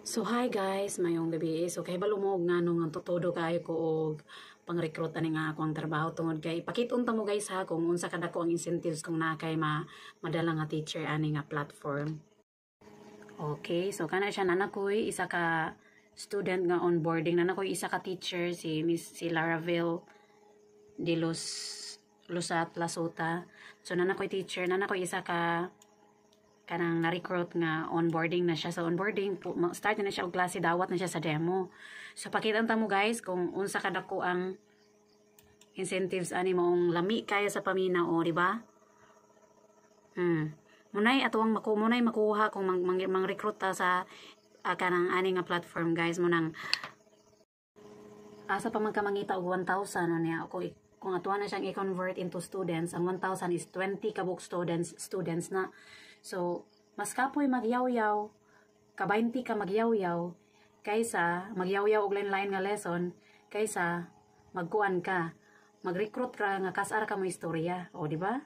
So hi guys, mayong gabi. So kay balumog nga nung tutudo kayo ko og pang-recruit ani nga akong trabaho tungod kay pakit-on ta mo guys ha kung unsa kada ko ang incentives kung na kay madala nga teacher ani nga platform. Okay, so kana siya nanakoy isa ka student nga onboarding, nanakoy isa ka teacher si Laravel de los Lusat Lasota. So nanakoy teacher, nanakoy isa ka kanang na-recruit nga onboarding na siya. Sa onboarding, start na siya og klase, dawat na siya sa demo. So pakitan ta mo guys kung unsa kadako ang incentives ani moong lami kaya sa paminaw, di ba? Munay atuang munay makuha kung mang-recruit ta sa kanang ani nga platform guys mo nang asa pa man ka mangita og 1,000 ano niya kung atuan na siyang i-convert into students, ang 1,000 is 20 kabuk students na. So, mas kapoy magyaw-yaw, ka 20 ka magyaw-yaw, kaysa magyaw-yaw og line-line nga lesson, kaysa magkuan ka, mag-recruit ka nga kasara ka mo istorya. O, di ba?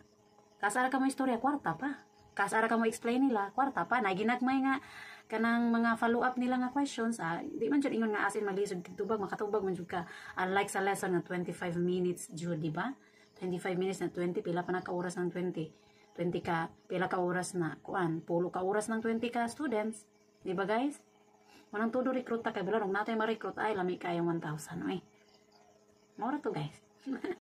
Kasara ka mo istorya, kwarta pa. Kasara ka mo explain nila, kwarta pa. Naginagmay nga kanang mga follow-up nila nga questions, di man dyan ingon nga asin maglisod tubag, makatubag man dyan ka. Unlike sa lesson na 25 minutes dyan, di ba? 25 minutes na 20, pila pa na ka oras ng 20 ka, pila ka oras na, pulo ka oras ng 20 ka students. Di ba guys? Manang todo recruit ta kay bulan, kung natin ma-recruit, ay lami kayong 1,000. Ay, maura to guys.